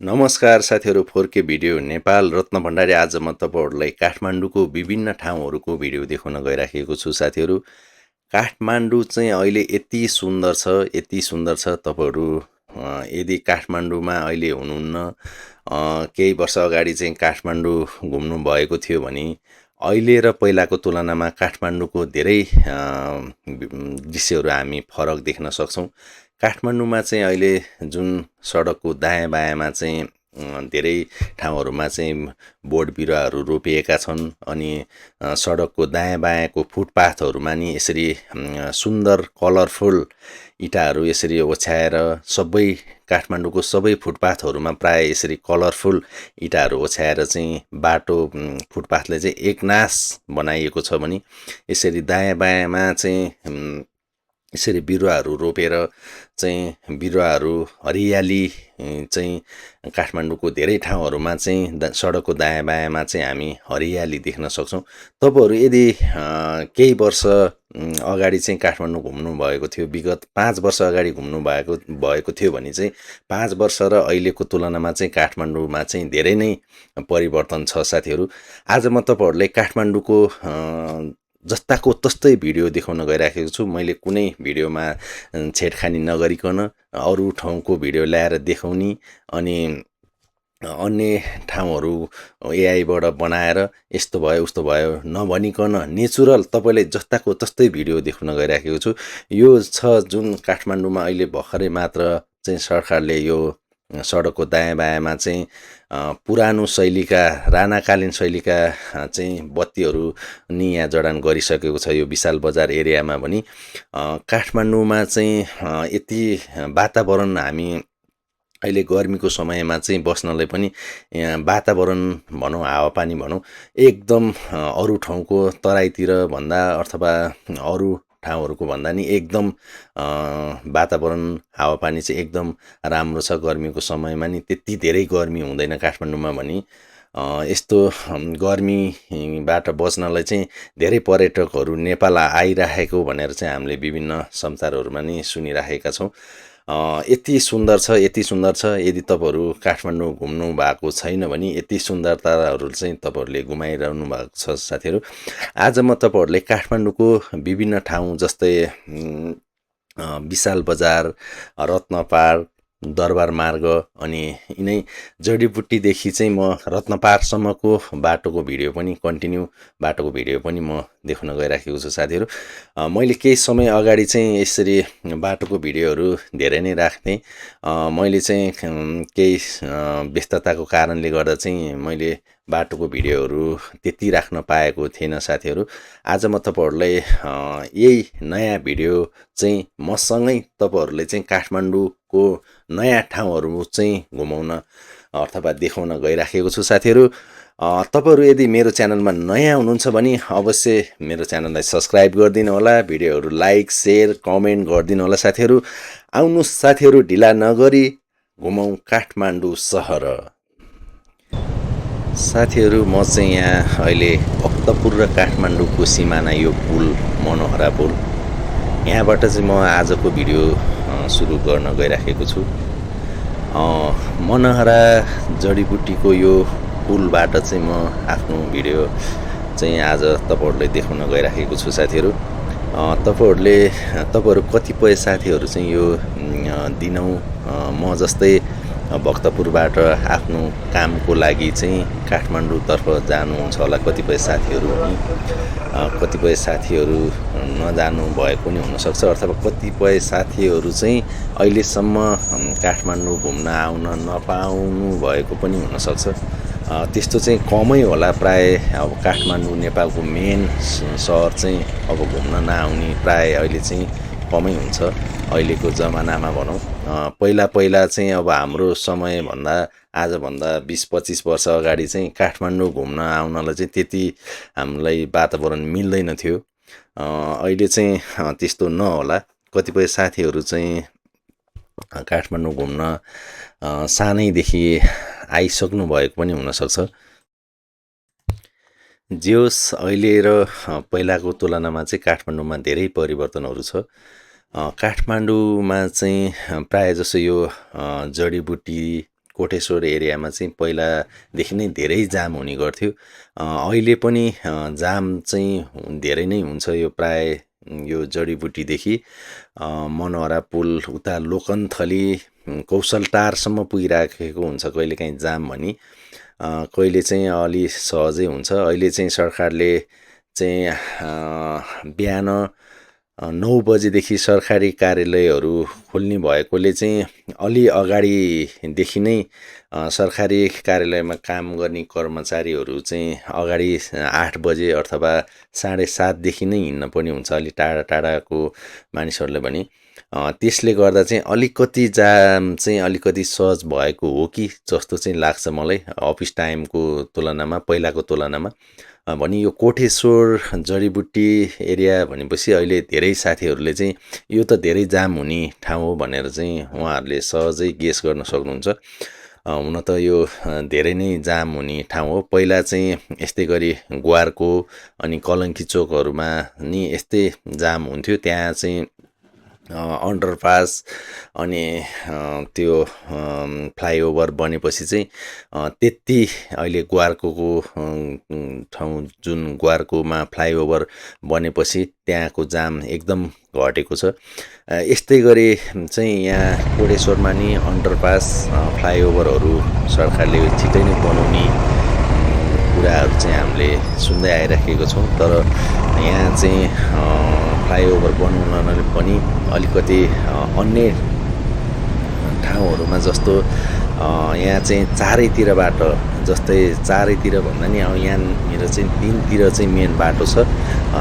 नमस्कार साथीहरू, 4K video Nepal रत्न भण्डारी। आज म तपाईँहरूलाई काठमाडौँको विभिन्न ठाउँहरूको भिडियो देखाउन गइराखेको छु। साथीहरू, काठमाडौँ चाहिँ अहिले यति सुन्दर छ। तपाईँहरू यदि काठमाडौँमा अहिले हुनुहुन्न, केही वर्ष अगाडि चाहिँ काठमाडौँ घुम्नु भएको थियो भने अहिले र पहिलाको तुलनामा काठमाडौँको धेरै दृश्यहरू हामी फरक देख्न सक्छौँ। काठमाडौँमा चाहिँ अहिले जुन सडकको दायाँ बायाँमा चाहिँ धेरै ठाउँहरूमा चाहिँ बोट बिरुवाहरू रोपिएका छन् अनि सडकको दायाँ बायाँको फुटपाथहरूमा नि यसरी सुन्दर कलरफुल इँटाहरू यसरी ओछ्याएर सबै काठमाडौँको सबै फुटपाथहरूमा प्राय यसरी कलरफुल इँटाहरू ओछ्याएर चाहिँ बाटो फुटपाथले चाहिँ एकनास बनाइएको छ भने यसरी दायाँ बायाँमा चाहिँ यसरी बिरुवाहरू रोपेर चाहिँ बिरुवाहरू हरियाली चाहिँ काठमाडौँको धेरै ठाउँहरूमा चाहिँ सडकको दायाँ बायाँमा चाहिँ हामी हरियाली देख्न सक्छौँ। तपाईँहरू यदि केही वर्ष अगाडि चाहिँ काठमाडौँ घुम्नु भएको थियो, विगत 5 वर्ष अगाडि घुम्नु भएको थियो भने चाहिँ 5 वर्ष र अहिलेको तुलनामा चाहिँ काठमाडौँमा चाहिँ धेरै नै परिवर्तन छ। साथीहरू, आज म तपाईँहरूलाई काठमाडौँको जस्ताको तस्तै भिडियो देखाउन गइराखेको छु। मैले कुनै भिडियोमा छेडखानी नगरिकन अरू ठाउँको भिडियो ल्याएर देखाउने अनि अन्य ठाउँहरू एआईबाट बनाएर यस्तो भयो उस्तो भयो नभनिकन नेचुरल तपाईँले जस्ताको तस्तै भिडियो देखाउन गइराखेको छु। यो छ जुन काठमाडौँमा अहिले भर्खरै मात्र चाहिँ सरकारले यो सडकको दायाँ बायाँमा चाहिँ पुरानो शैलीका राणाकालीन शैलीका चाहिँ बत्तीहरू नि यहाँ जडान गरिसकेको छ। यो विशाल बजार एरियामा पनि काठमाडौँमा चाहिँ यति वातावरण हामी अहिले गर्मीको समयमा चाहिँ बस्नलाई पनि वातावरण भनौँ, हावापानी भनौँ, एकदम अरू ठाउँको तराईतिर भन्दा अथवा अरू ठाउँहरूको भन्दा नि एकदम वातावरण हावापानी चाहिँ एकदम राम्रो छ। गर्मीको समयमा नि त्यति धेरै गर्मी हुँदैन काठमाडौँमा भने। यस्तो गर्मीबाट बच्नलाई चाहिँ धेरै पर्यटकहरू नेपाल आइराखेको भनेर चाहिँ हामीले विभिन्न समाचारहरूमा नि सुनिराखेका छौँ। यति सुन्दर छ। यदि तपाईँहरू काठमाडौँ घुम्नु भएको छैन भने यति सुन्दरताहरू चाहिँ तपाईँहरूले घुमाइरहनु भएको छ। साथीहरू, आज म तपाईँहरूलाई काठमाडौँको विभिन्न ठाउँ जस्तै विशाल बजार, रत्न पार्क, दरबार मार्ग अनि यिनै जडीबुट्टीदेखि चाहिँ म रत्न पार्कसम्मको बाटोको भिडियो पनि बाटोको भिडियो पनि म देखाउन गइराखेको छु। साथीहरू, मैले केही समय अगाडि चाहिँ यसरी बाटोको भिडियोहरू धेरै नै राख्थेँ। मैले चाहिँ केही व्यस्तताको कारणले गर्दा चाहिँ मैले बाटोको भिडियोहरू त्यति राख्न पाएको थिएन। साथीहरू, आज म तपाईँहरूलाई यही नयाँ भिडियो चाहिँ मसँगै तपाईँहरूले चाहिँ काठमाडौँको नयाँ ठाउँहरू चाहिँ घुमाउन अथवा देखाउन गइराखेको छु। साथीहरू, तपाईँहरू यदि मेरो च्यानलमा नयाँ हुनुहुन्छ भने अवश्य मेरो च्यानललाई सब्सक्राइब गरिदिनु होला, भिडियोहरू लाइक सेयर कमेन्ट गरिदिनु होला। साथीहरू, आउनुहोस् साथीहरू, ढिला नगरी घुमाउँ काठमाडौँ सहर। साथीहरू, म चाहिँ यहाँ अहिले भक्तपुर र काठमाडौँको सिमाना यो पुल मनोहरा पुल, यहाँबाट चाहिँ म आजको भिडियो सुरु गर्न गइराखेको छु। मनोहरा जडीबुट्टीको यो पुलबाट चाहिँ म आफ्नो भिडियो चाहिँ आज तपाईँहरूलाई देखाउन गइराखेको छु। साथीहरू, तपाईँहरू कतिपय साथीहरू चाहिँ यो दिनौँ म जस्तै भक्तपुरबाट आफ्नो कामको लागि चाहिँ काठमाडौँतर्फ जानुहुन्छ होला। कतिपय साथीहरू नजानु भएको नि हुनसक्छ, अथवा कतिपय साथीहरू चाहिँ अहिलेसम्म काठमाडौँ घुम्न आउन नपाउनु भएको पनि हुनसक्छ। त्यस्तो चाहिँ कमै होला। प्राय अब काठमाडौँ नेपालको मेन सहर चाहिँ अब घुम्न नआउने प्राय अहिले चाहिँ कमै हुन्छ अहिलेको जमानामा भनौँ। पहिला चाहिँ अब हाम्रो समयभन्दा आजभन्दा 20-25 वर्ष अगाडि चाहिँ काठमाडौँ घुम्न आउनलाई चाहिँ त्यति हामीलाई वातावरण मिल्दैन थियो। अहिले चाहिँ त्यस्तो नहोला। कतिपय साथीहरू चाहिँ काठमाडौँ घुम्न सानैदेखि आइसक्नु भएको पनि हुनसक्छ। जे होस्, अहिले र पहिलाको तुलनामा चाहिँ काठमाडौँमा धेरै परिवर्तनहरू छ। काठमाडौँमा चाहिँ प्रायः जसो यो जडीबुट्टी कोटेश्वर एरियामा चाहिँ पहिलादेखि नै धेरै जाम हुने गर्थ्यो। अहिले पनि जाम चाहिँ धेरै नै हुन्छ। यो प्राय यो जडीबुटीदेखि मनोहरा पुल उता लोकन्थली कौशलटारसम्म पुगिराखेको हुन्छ कहिलेकाहीँ जाम भनी। कहिले चाहिँ अलि सहजै हुन्छ। अहिले चाहिँ सरकारले चाहिँ बिहान 9 बजेदेखि सरकारी कार्यालयहरू खोल्ने भएकोले चाहिँ अलि अगाडिदेखि नै सरकारी कार्यालयमा काम गर्ने कर्मचारीहरू चाहिँ अगाडि 8 बजे अथवा 7:30 देखि नै हिँड्न पनि हुन्छ अलि टाढा टाढाको मानिसहरूले पनि। त्यसले गर्दा चाहिँ अलिकति जाम चाहिँ अलिकति सहज भएको हो कि जस्तो चाहिँ लाग्छ मलाई अफिस टाइमको तुलनामा, पहिलाको तुलनामा। भने यो कोटेश्वर जडीबुटी एरिया भनेपछि अहिले धेरै साथीहरूले चाहिँ यो त धेरै जाम हुने ठाउँ हो भनेर चाहिँ उहाँहरूले सहजै गेस गर्न सक्नुहुन्छ। हुन त यो धेरै नै जाम हुने ठाउँ हो। पहिला चाहिँ यस्तै गरी ग्वारको अनि कलङ्की चोकहरूमा नि यस्तै जाम हुन्थ्यो। त्यहाँ चाहिँ अन्डरपास अनि त्यो फ्लाइओभर बनेपछि चाहिँ त्यति अहिले ग्वारको ठाउँ जुन ग्वारकोमा फ्लाइओभर बनेपछि त्यहाँको जाम एकदम घटेको छ। यस्तै गरी चाहिँ यहाँ कोटेश्वरमा नि अन्डरपास फ्लाइओभरहरू सरकारले छिटै नै बनाउने कुराहरू चाहिँ हामीले सुन्दै आइराखेको छौँ। तर यहाँ चाहिँ फ्लाइओभर बनाउन पनि अलिकति अन्य ठाउँहरूमा जस्तो यहाँ चाहिँ चारैतिरबाट जस्तै चारैतिर भन्दा नि यहाँनिर चाहिँ 3तिर चाहिँ मेन बाटो छ।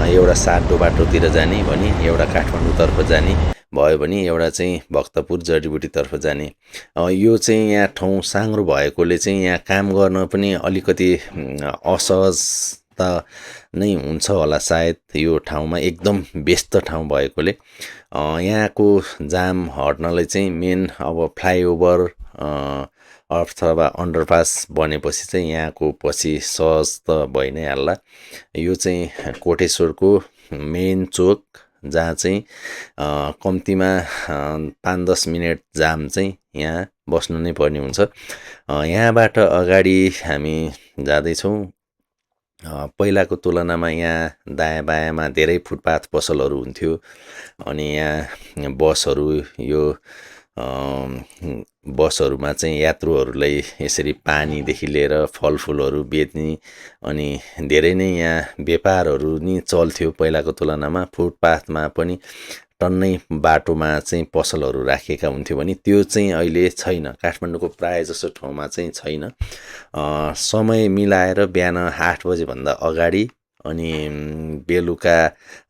एउटा साटो बाटोतिर जाने भने, एउटा काठमाडौँतर्फ जाने भयो भने, एउटा चाहिँ भक्तपुर जडीबुटीतर्फ जाने। यो चाहिँ यहाँ ठाउँ साँघुरो भएकोले चाहिँ यहाँ काम गर्न पनि अलिकति असहजता नै हुन्छ होला सायद। यो ठाउँमा एकदम व्यस्त ठाउँ भएकोले यहाँको जाम हट्नलाई चाहिँ मेन अब फ्लाइओभर अथवा अन्डरपास बनेपछि चाहिँ यहाँको पछि सहज त भइ नै हाल्ला। यो चाहिँ कोटेश्वरको मेन चोक जहाँ चाहिँ कम्तीमा 5-10 मिनट जाम चाहिँ यहाँ बस्नु नै पर्ने हुन्छ। यहाँबाट अगाडि हामी जाँदैछौँ। पहिलाको तुलनामा यहाँ दायाँ बायाँमा धेरै फुटपाथ पसलहरू हुन्थ्यो। अनि यहाँ बसहरू यो बसहरूमा चाहिँ यात्रुहरूलाई यसरी पानीदेखि लिएर फलफुलहरू बेच्ने अनि धेरै नै यहाँ व्यापारहरू नि चल्थ्यो पहिलाको तुलनामा। फुटपाथमा पनि टन्नै बाटोमा चाहिँ पसलहरू राखिएका हुन्थ्यो भने त्यो चाहिँ अहिले छैन। काठमाडौँको प्रायः जसो ठाउँमा चाहिँ छैन। समय मिलाएर बिहान 8 बजेभन्दा अगाडि अनि बेलुका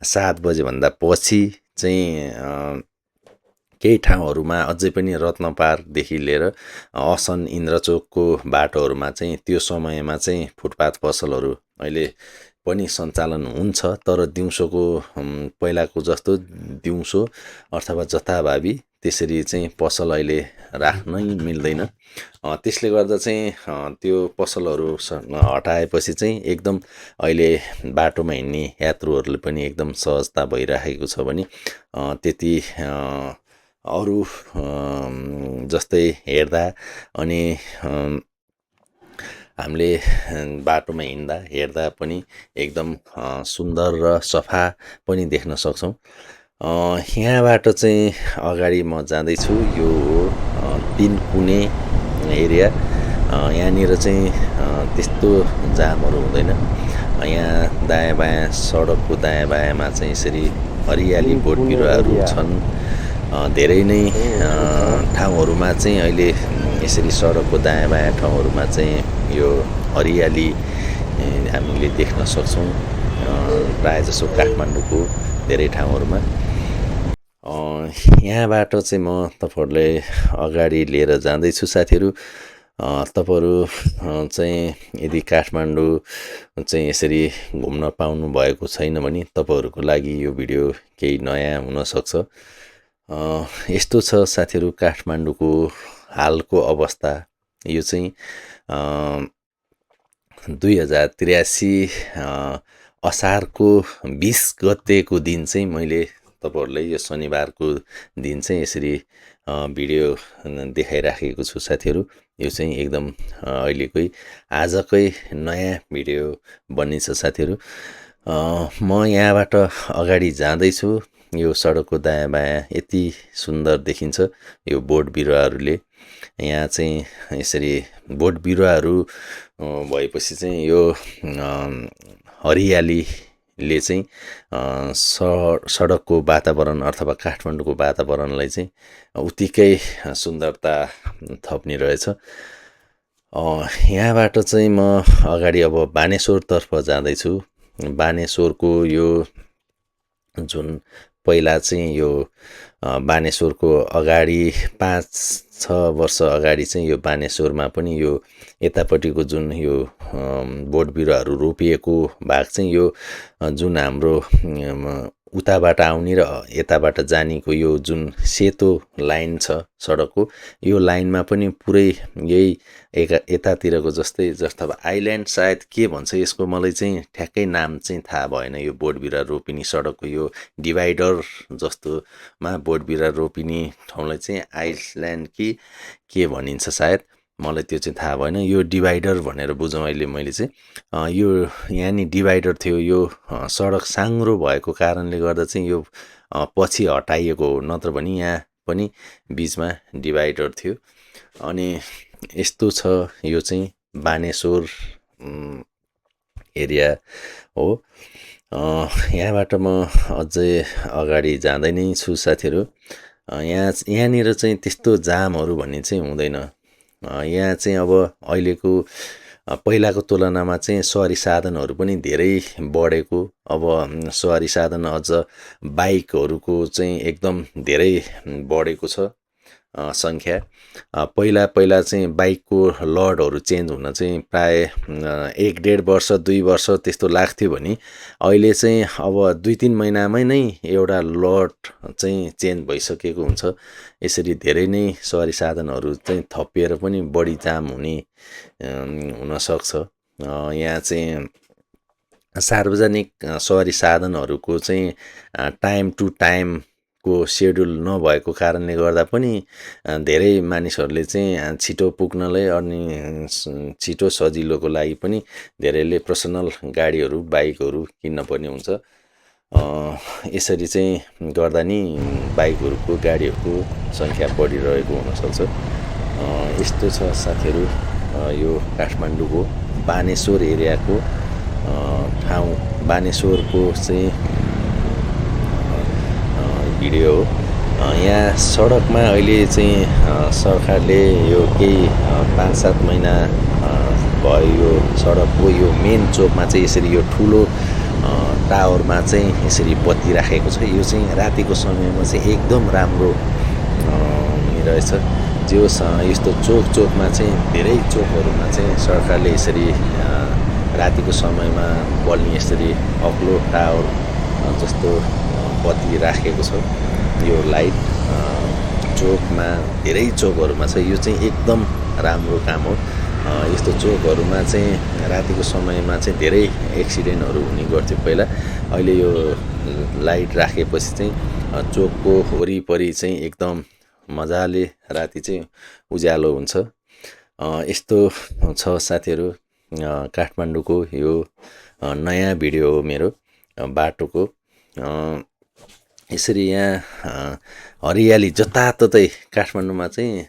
7 बजेभन्दा पछि चाहिँ केही ठाउँहरूमा अझै पनि रत्नपारदेखि लिएर असन इन्द्रचोकको बाटोहरूमा चाहिँ त्यो समयमा चाहिँ फुटपाथ पसलहरू अहिले पनि सञ्चालन हुन्छ। तर दिउँसोको पहिलाको जस्तो दिउँसो अथवा जथाभावी त्यसरी चाहिँ पसल अहिले राख्नै मिल्दैन। त्यसले गर्दा चाहिँ त्यो पसलहरू हटाएपछि चाहिँ एकदम अहिले बाटोमा हिँड्ने यात्रुहरूले पनि एकदम सहजता भइराखेको छ भने त्यति अरू जस्तै हेर्दा अनि हामीले बाटोमा हिँड्दा हेर्दा पनि एकदम सुन्दर र सफा पनि देख्न सक्छौँ। यहाँबाट चाहिँ अगाडि म जाँदैछु। यो हो 3 कुने एरिया। यहाँनिर चाहिँ त्यस्तो जामहरू हुँदैन। यहाँ दायाँ बायाँ सडकको दायाँ बायाँमा चाहिँ यसरी हरियाली बोट बिरुवाहरू छन्। धेरै नै ठाउँहरूमा चाहिँ अहिले यसरी सडकको दायाँ बायाँ ठाउँहरूमा चाहिँ यो हरियाली हामीले देख्न सक्छौँ। प्रायःजसो काठमाडौँको धेरै ठाउँहरूमा। यहाँबाट चाहिँ म तपाईँहरूलाई अगाडि लिएर जाँदैछु साथीहरू। तपाईँहरू चाहिँ यदि काठमाडौँ चाहिँ यसरी घुम्न पाउनु भएको छैन भने तपाईँहरूको लागि यो भिडियो केही नयाँ हुनसक्छ। यस्तो छ साथीहरू काठमाडौँको हालको अवस्था। यो चाहिँ 2083 असारको 20 गतेको दिन चाहिँ मैले तपाईँहरूले यो शनिबारको दिन चाहिँ यसरी भिडियो देखाइराखेको छु साथीहरू। यो चाहिँ एकदम अहिलेकै आजकै नयाँ भिडियो बनिन्छ साथीहरू। म यहाँबाट अगाडि जाँदैछु। यो सडकको दायाँ बायाँ यति सुन्दर देखिन्छ यो बोट बिरुवाहरूले। यहाँ चाहिँ यसरी बोट बिरुवाहरू भएपछि चाहिँ यो हरियालीले चाहिँ सडकको वातावरण अथवा काठमाडौँको वातावरणलाई चाहिँ उत्तिकै सुन्दरता थप्ने रहेछ। यहाँबाट चाहिँ म अगाडि अब बानेश्वरतर्फ जाँदैछु। बानेश्वरको यो जुन पहिला चाहिँ यो बानेश्वरको अगाडि 5-6 वर्ष अगाडि चाहिँ यो बानेश्वरमा पनि यो यतापट्टिको जुन यो बोट बिरुवाहरू रोपिएको भाग चाहिँ यो जुन हाम्रो उताबाट आउने र यताबाट जानेको यो जुन सेतो लाइन छ सडकको, यो लाइनमा पनि पुरै यही यतातिरको जस्तै अथवा आइल्यान्ड सायद के भन्छ यसको, मलाई चाहिँ ठ्याक्कै नाम चाहिँ थाहा भएन। यो बोट बिरुवा रोपिने सडकको यो डिभाइडर जस्तोमा बोट बिरुवा रोपिने ठाउँलाई चाहिँ आइल्यान्ड कि के भनिन्छ सायद, मलाई त्यो चाहिँ थाहा भएन। यो डिभाइडर भनेर बुझौँ अहिले मैले चाहिँ। यो यहाँ नि डिभाइडर थियो। यो सडक साङ्ग्रो भएको कारणले गर्दा चाहिँ यो पछि हटाइएको हो, नत्र भने यहाँ पनि बिचमा डिभाइडर थियो। अनि यस्तो छ यो चाहिँ बानेश्वर एरिया हो। यहाँबाट म अझै अगाडि जाँदै नै छु साथीहरू। यहाँनिर चाहिँ त्यस्तो जामहरू भन्ने चाहिँ हुँदैन। यहाँ चाहिँ अब अहिलेको पहिलाको तुलनामा चाहिँ सवारी साधनहरू पनि धेरै बढेको। अब सवारी साधन अझ बाइकहरूको चाहिँ एकदम धेरै बढेको छ सङ्ख्या। पहिला चाहिँ बाइकको लडहरू चेन्ज हुन चाहिँ प्राय 1-1.5 वर्ष 2 वर्ष त्यस्तो लाग्थ्यो भने अहिले चाहिँ अब 2-3 महिनामै नै एउटा लड चाहिँ चेन्ज भइसकेको हुन्छ। यसरी धेरै नै सवारी साधनहरू चाहिँ थपिएर पनि बढी जाम हुनसक्छ। यहाँ चाहिँ सार्वजनिक सवारी साधनहरूको चाहिँ टाइम टु टाइम को सेड्युल नभएको कारणले गर्दा पनि धेरै मानिसहरूले चाहिँ छिटो पुग्नलाई अनि छिटो सजिलोको लागि पनि धेरैले पर्सनल गाडीहरू बाइकहरू किन्न पर्ने हुन्छ। यसरी चाहिँ गर्दा नि बाइकहरूको गाडीहरूको सङ्ख्या बढिरहेको हुनसक्छ। यस्तो छ साथीहरू यो काठमाडौँको बानेश्वर एरियाको ठाउँ। बानेश्वरको चाहिँ भिडियो हो। यहाँ सडकमा अहिले चाहिँ सरकारले यो केही 5-7 महिना भयो यो सडकको यो मेन चोकमा चाहिँ यसरी यो ठुलो टावरमा चाहिँ यसरी बत्ती राखेको छ। यो चाहिँ रातिको समयमा चाहिँ एकदम राम्रो रहेछ। जो यस्तो चोकमा चाहिँ धेरै चोकहरूमा चाहिँ सरकारले यसरी रातिको समयमा बल्ने यसरी अग्लो टावर जस्तो बत्ती राखेको छ। यो लाइट चोकमा धेरै चोकहरूमा छ। यो चाहिँ एकदम राम्रो काम हो। यस्तो चोकहरूमा चाहिँ रातिको समयमा चाहिँ धेरै एक्सिडेन्टहरू हुने गर्थ्यो पहिला। अहिले यो लाइट राखेपछि चाहिँ चोकको वरिपरि चाहिँ एकदम मजाले राति चाहिँ उज्यालो हुन्छ। यस्तो छ साथीहरू काठमाडौँको यो नयाँ भिडियो हो मेरो बाटोको। यसरी यहाँ हरियाली जताततै काठमाडौँमा चाहिँ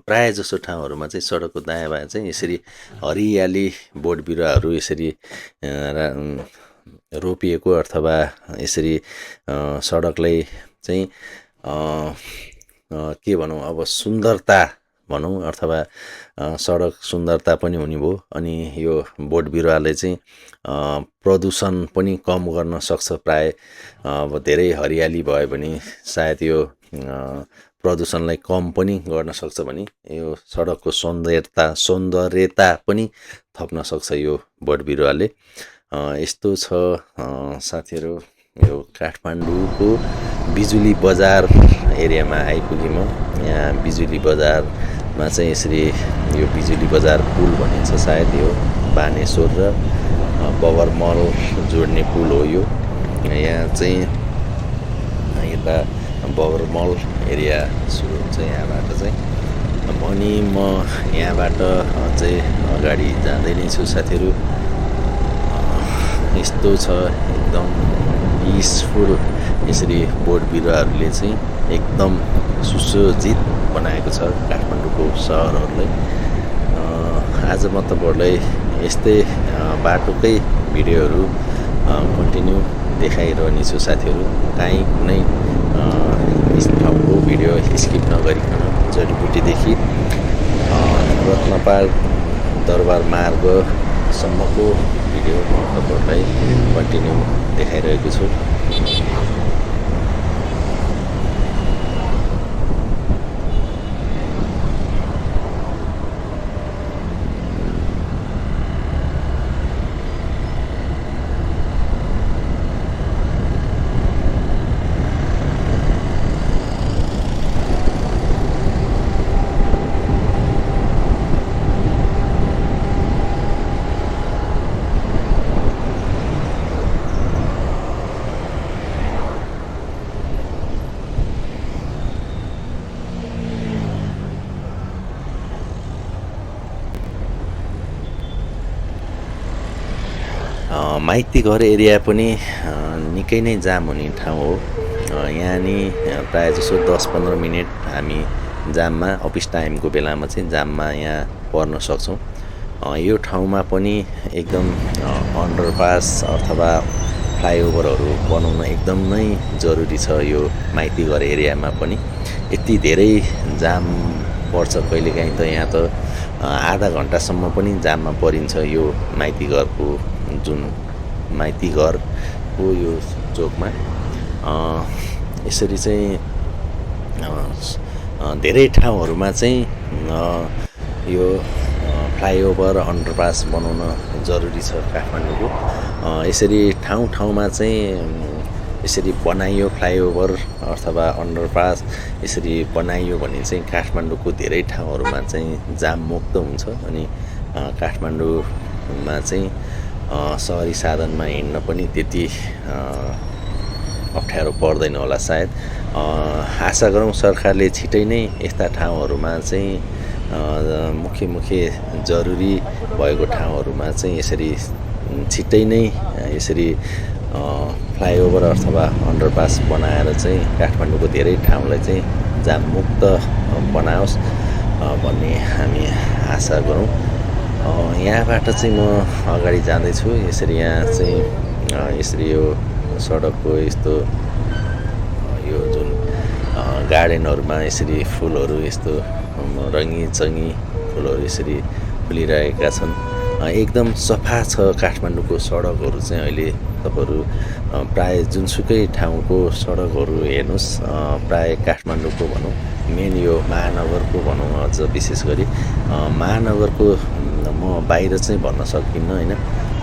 प्राय जसो ठाउँहरूमा चाहिँ सडकको दायाँ बायाँ चाहिँ यसरी हरियाली बोट बिरुवाहरू यसरी रोपिएको अथवा यसरी सडकलाई चाहिँ के भनौँ अब सुन्दरता भनौँ अथवा सडक सुन्दरता पनि हुने भयो। अनि यो बोट बिरुवाले चाहिँ प्रदूषण पनि कम गर्न सक्छ। प्राय अब धेरै हरियाली भयो भने सायद यो प्रदूषणलाई कम पनि गर्न सक्छ भने यो सडकको सौन्दर्यता पनि थप्न सक्छ यो बोट बिरुवाले। यस्तो छ साथीहरू यो काठमाडौँको बिजुली बजार एरियामा आइपुगेँ म। यहाँ बिजुली बजारमा चाहिँ यसरी यो बिजुली बजार पुल भनिन्छ सायद यो बानेश्वर र बगर मल जोड्ने पुल हो यो। यहाँ चाहिँ ढोका बगरमल एरिया सुरु हुन्छ यहाँबाट चाहिँ। अनि म यहाँबाट चाहिँ अगाडि जाँदै नै छु साथीहरू। यस्तो छ एकदम पिसफुल, यसरी बोट बिरुवाहरूले चाहिँ एकदम सुसज्जित बनाएको छ काठमाडौँको सहरहरूलाई। आज म तपाईँहरूलाई यस्तै बाटोकै भिडियोहरू कन्टिन्यू देखाइरहने छु साथीहरू। काहीँ कुनै यस ठाउँको भिडियो स्किप नगरिकन जडीबुटीदेखि रत्नपाल दरबार मार्गसम्मको भिडियो म तपाईँहरूलाई कन्टिन्यू देखाइरहेको छु। माइतीघर एरिया पनि निकै नै जाम हुने ठाउँ हो। यहाँ नि प्रायः जसो 10-15 मिनट हामी जाममा, अफिस टाइमको बेलामा चाहिँ जाममा यहाँ पर्न सक्छौँ। यो ठाउँमा पनि एकदम अन्डरपास अथवा फ्लाइओभरहरू बनाउन एकदमै जरुरी छ। यो माइतीघर एरियामा पनि यति धेरै जाम पर्छ कहिलेकाहीँ त यहाँ त आधा घन्टासम्म पनि जाममा परिन्छ। यो माइतीघरको जुन माइतीघरको यो चोकमा यसरी चाहिँ धेरै ठाउँहरूमा चाहिँ यो फ्लाइओभर अन्डरपास बनाउन जरुरी छ काठमाडौँको। यसरी ठाउँमा चाहिँ यसरी बनाइयो फ्लाइओभर अथवा अन्डरपास यसरी बनाइयो भने चाहिँ काठमाडौँको धेरै ठाउँहरूमा चाहिँ जाम मुक्त हुन्छ। अनि काठमाडौँमा चाहिँ सहरी साधनमा हिँड्न पनि त्यति अप्ठ्यारो पर्दैन होला सायद। आशा गरौँ सरकारले छिटै नै यस्ता ठाउँहरूमा चाहिँ मुख्य जरुरी भएको ठाउँहरूमा चाहिँ यसरी छिट्टै नै यसरी फ्लाइओभर अथवा अन्डरपास बनाएर चाहिँ काठमाडौँको धेरै ठाउँलाई चाहिँ जाम मुक्त बनाओस् भन्ने हामी आशा गरौँ। यहाँबाट चाहिँ म अगाडि जाँदैछु। यसरी यहाँ चाहिँ यसरी यो सडकको यस्तो यो जुन गार्डनहरूमा यसरी फुलहरू यस्तो रङ्गी फुलहरू यसरी फुलिरहेका छन्। एकदम सफा छ काठमाडौँको सडकहरू चाहिँ अहिले। तपाईँहरू प्राय जुनसुकै ठाउँको सडकहरू हेर्नुहोस्, प्राय काठमाडौँको भनौँ मेन यो महानगरको भनौँ, अझ विशेष गरी महानगरको म बाहिर चाहिँ भन्न सक्दिनँ होइन।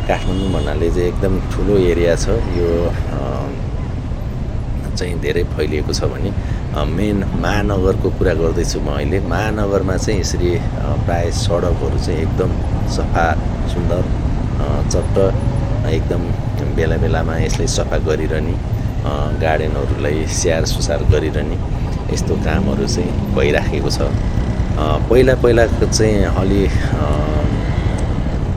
काठमाडौँ भन्नाले चाहिँ एकदम ठुलो एरिया छ। यो चाहिँ धेरै फैलिएको छ भने मेन महानगरको कुरा गर्दैछु म अहिले। महानगरमा चाहिँ यसरी प्राय सडकहरू चाहिँ एकदम सफा सुन्दर चट्ट एकदम बेलामा यसलाई सफा गरिरहने, गार्डनहरूलाई स्याहार सुसार गरिरहने यस्तो कामहरू चाहिँ भइराखेको छ। पहिलाको चाहिँ अलि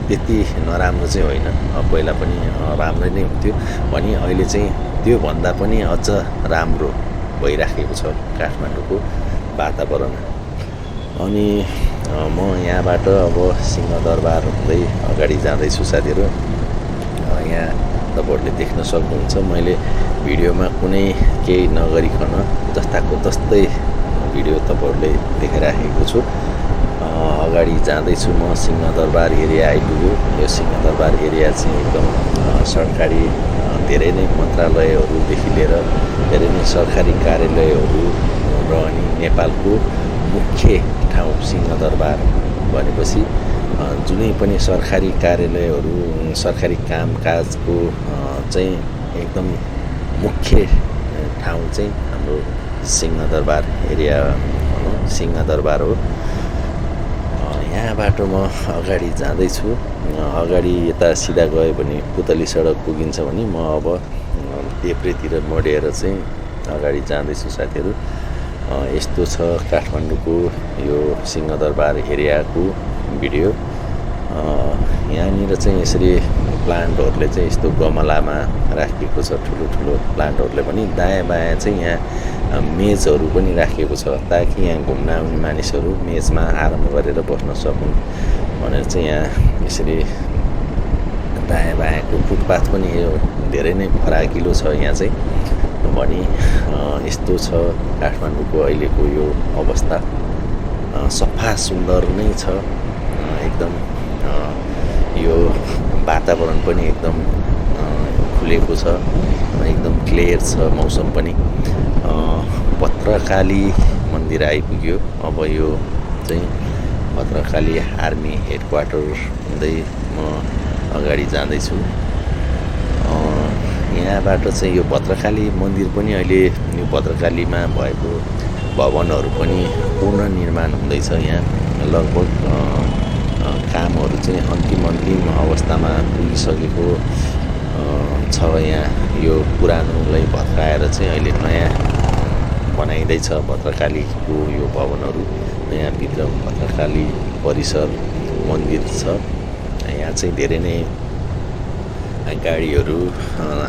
त्यति नराम्रो चाहिँ होइन, पहिला पनि राम्रै नै हुन्थ्यो भने अहिले चाहिँ त्योभन्दा पनि अझ राम्रो भइराखेको छ काठमाडौँको वातावरण। अनि म यहाँबाट अब सिंहदरबार हुँदै अगाडि जाँदैछु साथीहरू। यहाँ तपाईँहरूले देख्न सक्नुहुन्छ मैले भिडियोमा कुनै केही नगरिकन जस्ताको तस्तै भिडियो तपाईँहरूले देखाइराखेको छु। अगाडि जाँदैछु म। सिंहदरबार एरिया आइपुग्यो। यो सिंहदरबार एरिया चाहिँ एकदम सरकारी धेरै नै मन्त्रालयहरूदेखि लिएर धेरै नै सरकारी कार्यालयहरू रहने नेपालको मुख्य ठाउँ सिंहदरबार भनेपछि जुनै पनि सरकारी कार्यालयहरू, सरकारी कामकाजको चाहिँ एकदम मुख्य ठाउँ चाहिँ हाम्रो सिंहदरबार एरिया भनौँ, सिंहदरबार हो। यहाँबाट म अगाडि जाँदैछु। अगाडि यता सिधा गयो भने पुतली सडक पुगिन्छ भने म अब देब्रेतिर मोडेर चाहिँ अगाडि जाँदैछु साथीहरू। यस्तो छ काठमाडौँको यो सिंहदरबार एरियाको भिडियो। यहाँनिर चाहिँ यसरी प्लान्टहरूले चाहिँ यस्तो गमलामा राखिएको छ, ठुलो ठुलो प्लान्टहरूले पनि। दायाँ बायाँ चाहिँ यहाँ मेजहरू पनि राखिएको छ ताकि यहाँ घुम्न आउने मानिसहरू मेजमा आराम गरेर बस्न सकुन् भनेर चाहिँ यहाँ यसरी दायाँ बायाँको फुटपाथ पनि यो धेरै नै फराकिलो छ यहाँ चाहिँ भनी। यस्तो छ काठमाडौँको अहिलेको यो अवस्था। सफा सुन्दर नै छ एकदम। यो वातावरण पनि एकदम खुलेको छ, एकदम क्लियर छ मौसम पनि। भद्रकाली मन्दिर आइपुग्यो। अब यो चाहिँ भद्रकाली आर्मी हेडक्वार्टर हुँदै म अगाडि जाँदैछु। यहाँबाट चाहिँ यो भद्रकाली मन्दिर पनि अहिले यो भद्रकालीमा भएको भवनहरू पनि पुनर्निर्माण हुँदैछ। यहाँ लगभग कामहरू चाहिँ अन्तिम अवस्थामा पुगिसकेको छ। यहाँ यो पुरानोलाई भत्काएर चाहिँ अहिले नयाँ बनाइँदैछ भद्रकालीको यो भवनहरू। यहाँभित्र भद्रकाली परिसर मन्दिर छ। यहाँ चाहिँ धेरै नै गाडीहरू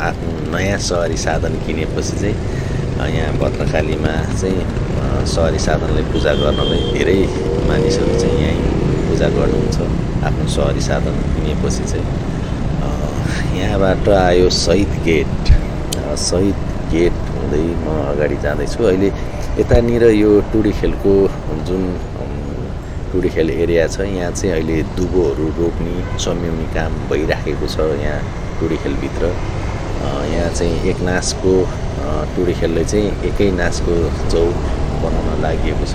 आफ्नो नयाँ सवारी साधन किनेपछि चाहिँ यहाँ भद्रकालीमा चाहिँ सवारी साधनलाई पूजा गर्नलाई धेरै मानिसहरू चाहिँ यहीँ पूजा गर्नुहुन्छ आफ्नो सवारी साधन किनेपछि चाहिँ। यहाँबाट आयो शहीद गेट हुँदै म अगाडि जाँदैछु। अहिले यतानिर यो टुँडिखेलको जुन टुँडिखेल एरिया छ यहाँ चाहिँ अहिले दुबोहरू रोप्ने सम्याउने काम भइराखेको छ यहाँ टुँडिखेलभित्र। यहाँ चाहिँ एक नासको टुँडिखेलले चाहिँ एकै नासको चौक बनाउन लागि छ।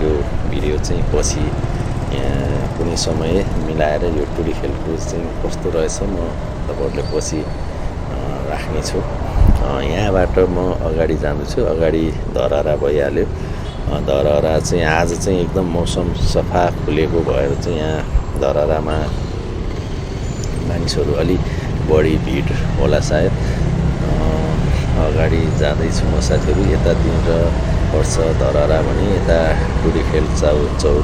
यो भिडियो चाहिँ पछि कुनै समय मिलाएर यो टुँडिखेलको चाहिँ कस्तो रहेछ म तपाईँहरूले पछि राख्नेछु। यहाँबाट म अगाडि जाँदैछु। अगाडि धरहरा भइहाल्यो। धरहरा चाहिँ आज चाहिँ एकदम मौसम सफा खुलेको भएर चाहिँ यहाँ धरहरामा मानिसहरू अलि बढी भिड होला सायद। अगाडि जाँदैछु म साथीहरू। यतातिर पर्छ धरहरा भने यता टुँडिखेल चौर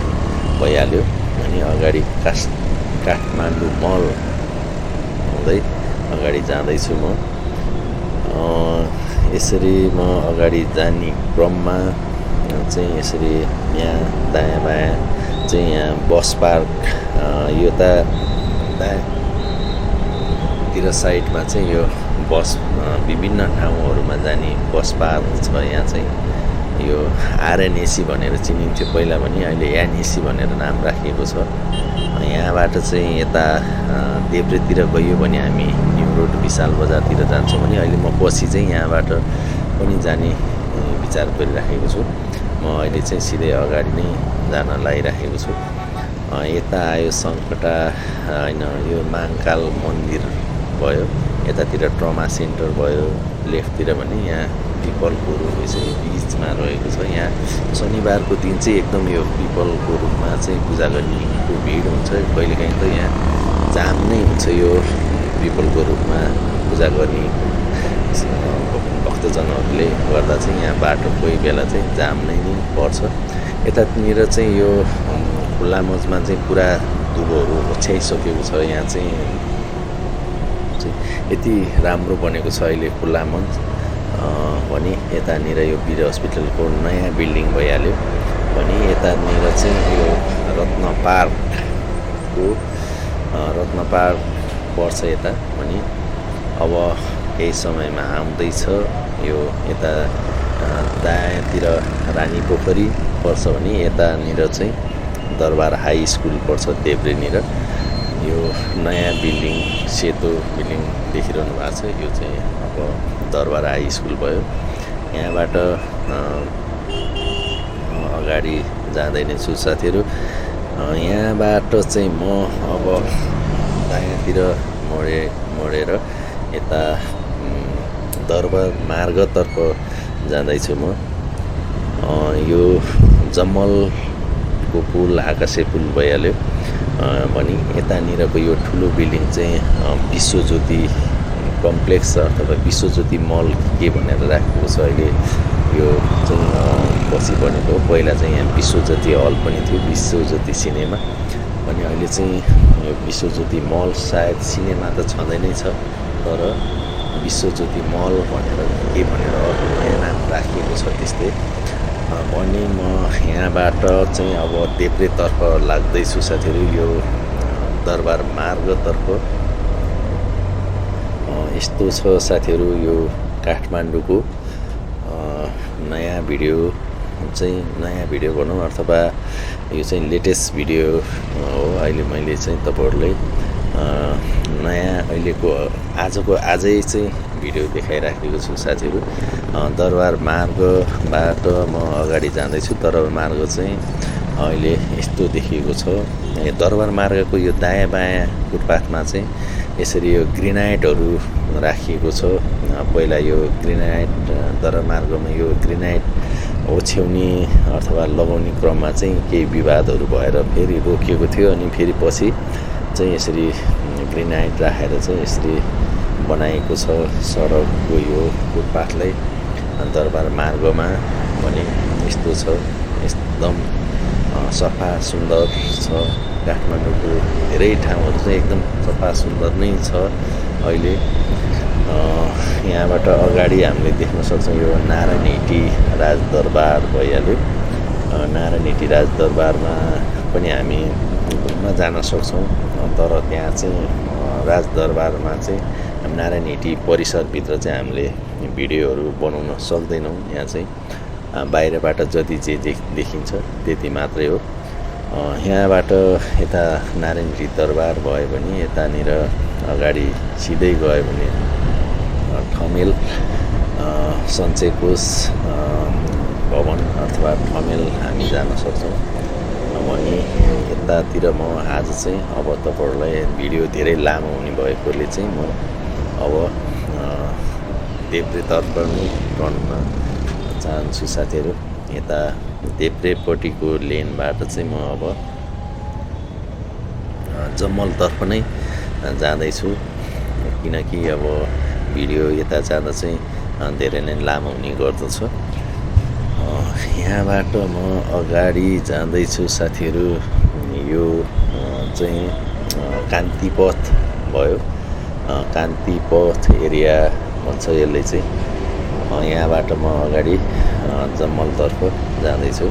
भइहाल्यो। अनि अगाडि काठमाडौँ मल हुँदै अगाडि जाँदैछु म। यसरी म अगाडि जाने क्रममा चाहिँ यसरी यहाँ दायाँ बायाँ चाहिँ यहाँ बस पार्क यो त दायाँतिर साइडमा चाहिँ यो बस विभिन्न ठाउँहरूमा जाने बस पार्क छ। यहाँ चाहिँ यो आरएनएसी भनेर चिनिन्थ्यो पहिला भने, अहिले एनएसी भनेर नाम राखिएको छ। यहाँबाट चाहिँ यता देब्रेतिर गयो भने हामी न्यू रोड विशाल बजारतिर जान्छौँ भने अहिले म पछि चाहिँ यहाँबाट पनि जाने विचार गरिराखेको छु। म अहिले चाहिँ सिधै अगाडि नै जान लागिराखेको छु। यता आयो सङ्कटा होइन यो महाकाल मन्दिर भयो। यतातिर ट्रमा सेन्टर भयो। लेफ्टतिर भने यहाँ पिपलको रुख यसरी बिचमा रहेको छ। यहाँ शनिबारको दिन चाहिँ एकदम यो पिपलको रुखमा चाहिँ पूजा गर्नेको भिड हुन्छ। कहिलेकाहीँ त यहाँ जाम नै हुन्छ यो पिपलको रुखमा पूजा गर्ने भक्तजनहरूले गर्दा चाहिँ यहाँ बाटो कोही बेला चाहिँ जाम नै पर्छ। यतातिर चाहिँ यो खुल्ला मञ्चमा चाहिँ पुरा दुबोहरू ओछ्याइसकेको छ। यहाँ चाहिँ यति राम्रो बनेको छ अहिले खुल्ला मञ्च भने। यतानिर यो वीर हस्पिटलको नयाँ बिल्डिङ भइहाल्यो भने यतानिर चाहिँ यो रत्न पार्क पर्छ यता भने। अब केही समयमा आउँदैछ यो यता दायाँतिर रानी पोखरी पर्छ भने यतानिर चाहिँ दरबार हाई स्कुल पर्छ देब्रेनिर। यो नयाँ बिल्डिङ सेतो बिल्डिङ देखिरहनु भएको छ। यो चाहिँ अब दरबार हाई स्कुल भयो। यहाँबाट अगाडि जाँदै नै छु साथीहरू। यहाँबाट चाहिँ म अब दायाँतिर मोडेर यता दरबार मार्गतर्फ जाँदैछु म। यो जमलको पुल आकाशे पुल भइहाल्यो भने यतानिरको यो ठुलो बिल्डिङ चाहिँ विश्वज्योति कम्प्लेक्स अथवा विश्वज्योति मल के भनेर राखेको छ। अहिले यो चाहिँ पछि बनेको, पहिला चाहिँ यहाँ विश्वज्योति हल पनि थियो, विश्वज्योति सिनेमा। अनि अहिले चाहिँ यो विश्वज्योति मल, सायद सिनेमा त छँदै नै छ, तर विश्वज्योति मल भनेर के भनेर अर्को नयाँ नाम राखिएको छ। त्यस्तै अनि म यहाँबाट चाहिँ अब देब्रेतर्फ लाग्दैछु साथीहरू, यो दरबार मार्गतर्फ। यस्तो छ साथीहरू यो काठमाडौँको नयाँ भिडियो भनौँ, अथवा यो चाहिँ लेटेस्ट भिडियो हो। अहिले मैले चाहिँ तपाईँहरूलाई नयाँ अहिलेको आजै चाहिँ भिडियो देखाइराखेको छु साथीहरू। दरबार मार्गबाट म अगाडि जाँदैछु। दरबार मार्ग चाहिँ अहिले यस्तो देखिएको छ। दरबार मार्गको यो दायाँ बायाँ फुटपाथमा चाहिँ यसरी यो ग्रेनाइटहरू राखिएको छ। पहिला यो ग्रेनाइट दरबार मार्गमा यो ग्रेनाइट ओछ्याउने अथवा लगाउने क्रममा चाहिँ केही विवादहरू भएर फेरि रोकिएको थियो। अनि फेरि पछि चाहिँ यसरी ग्रेनाइट राखेर चाहिँ यसरी बनाएको छ सडकको यो फुटपाथलाई। दरबार मार्गमा भने यस्तो छ, एकदम सफा सुन्दर छ। काठमाडौँको धेरै ठाउँहरू चाहिँ एकदम सफा सुन्दर नै छ। अहिले यहाँबाट अगाडि हामीले देख्न सक्छौँ यो नारायण हिटी राजदरबार भइहाल्यो। नारायण हिटी राजदरबारमा पनि हामी घुम्न जान सक्छौँ, तर त्यहाँ चाहिँ राजदरबारमा चाहिँ नारायण हिटी परिसरभित्र चाहिँ हामीले भिडियोहरू बनाउन सक्दैनौँ। यहाँ चाहिँ बाहिरबाट जति जे देखिन्छ त्यति मात्रै हो। यहाँबाट यता नारायण हिटी दरबार भयो भने यतानिर अगाडि सिधै गयो भने ठमेल सञ्चय कोष भवन अथवा ठमेल हामी जान सक्छौँ। अनि यतातिर म आज चाहिँ अब तपाईँहरूलाई भिडियो धेरै लामो हुने भएकोले चाहिँ म अब देब्रेतर्फ नै टर्नमा चाहन्छु साथीहरू। यता देब्रेपट्टिको लेनबाट चाहिँ म अब जमलतर्फ नै जाँदैछु, किनकि अब भिडियो यता जाँदा चाहिँ धेरै नै लामो हुने गर्दछ। यहाँबाट म अगाडि जाँदैछु साथीहरू। यो चाहिँ कान्तिपथ भयो, कान्तिपथ एरिया भन्छ यसले चाहिँ। यहाँबाट म अगाडि जमलतर्फ जाँदैछु।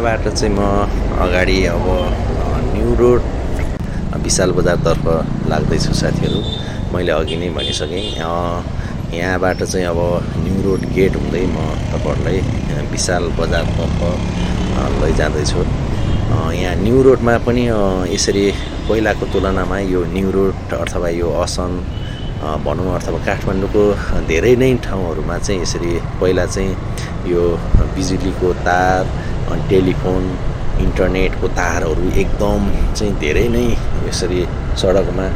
यहाँबाट चाहिँ म अगाडि अब न्यू रोड विशाल बजारतर्फ लाग्दैछु साथीहरू। मैले अघि नै भनिसकेँ, यहाँबाट चाहिँ अब न्यू रोड गेट हुँदै म तपाईँहरूलाई विशाल बजारतर्फ लैजाँदैछु। यहाँ न्यू रोडमा पनि यसरी पहिलाको तुलनामा यो न्यू रोड अथवा यो असन भनौँ अथवा काठमाडौँको धेरै नै ठाउँहरूमा चाहिँ यसरी पहिला चाहिँ यो बिजुलीको तार, टेलिफोन, इन्टरनेटको तारहरू एकदम चाहिँ धेरै नै यसरी सडकमा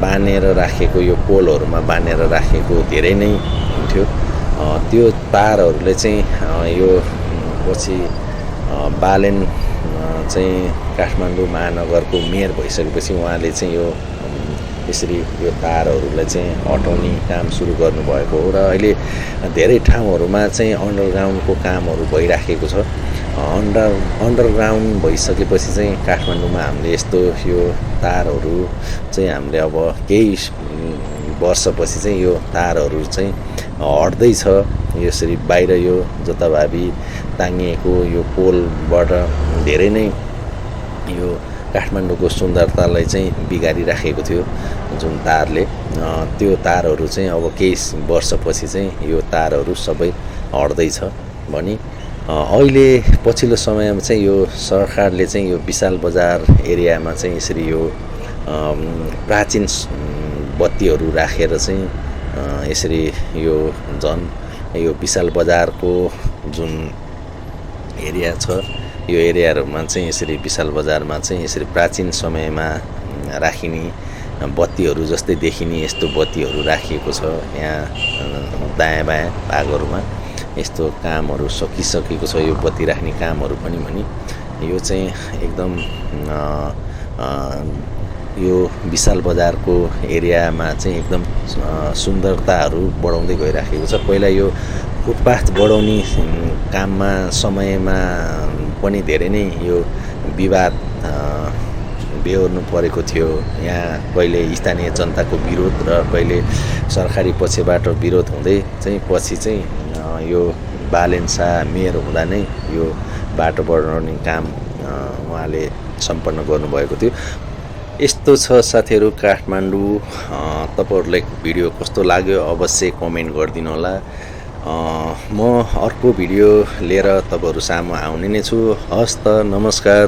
बाँधेर राखेको, यो पोलहरूमा बाँधेर राखेको धेरै नै हुन्थ्यो। त्यो तारहरूले चाहिँ यो पछि बालेन चाहिँ काठमाडौँ महानगरको मेयर भइसकेपछि उहाँले चाहिँ यो यसरी यो तारहरूलाई चाहिँ हटाउने काम सुरु गर्नुभएको हो र अहिले धेरै ठाउँहरूमा चाहिँ अन्डरग्राउन्डको कामहरू भइराखेको छ। अन्डरग्राउन्ड भइसकेपछि चाहिँ काठमाडौँमा हामीले यस्तो यो तारहरू चाहिँ हामीले अब केही वर्षपछि चाहिँ यो तारहरू चाहिँ हट्दैछ। यसरी बाहिर यो जताभावी टाङ्गिएको यो पोलबाट धेरै नै यो काठमाडौँको सुन्दरतालाई चाहिँ बिगारिराखेको थियो जुन तारले। त्यो तारहरू चाहिँ अब केही वर्षपछि चाहिँ यो तारहरू सबै हट्दैछ भने अहिले पछिल्लो समयमा चाहिँ यो सरकारले चाहिँ यो विशाल बजार एरियामा चाहिँ यसरी यो प्राचीन बत्तीहरू राखेर चाहिँ यसरी यो झन् यो विशाल बजारको जुन एरिया छ यो एरियाहरूमा चाहिँ यसरी विशाल बजारमा चाहिँ यसरी प्राचीन समयमा राखिने बत्तीहरू जस्तै देखिने यस्तो बत्तीहरू राखिएको छ। यहाँ दायाँ बायाँ भागहरूमा यस्तो कामहरू सकिसकेको छ, यो बत्ती राख्ने कामहरू पनि भने यो चाहिँ एकदम यो विशाल बजारको एरियामा चाहिँ एकदम सुन्दरताहरू बढाउँदै गइराखेको छ। पहिला यो फुटपाथ बढाउने काममा समयमा पनि धेरै नै यो विवाद बेहोर्नु परेको थियो। यहाँ कहिले स्थानीय जनताको विरोध र कहिले सरकारी पक्षबाट विरोध हुँदै चाहिँ पछि चाहिँ यो बालेन शाह मेयर हुँदा नै यो बाटो बढाउने काम उहाँले सम्पन्न गर्नुभएको थियो। यस्तो छ साथीहरू काठमाडौँ। तपाईँहरूलाई भिडियो कस्तो लाग्यो अवश्य कमेन्ट गरिदिनु होला। म अर्को भिडियो लिएर तपाईँहरू सामु आउने नै छु। हस् त, नमस्कार।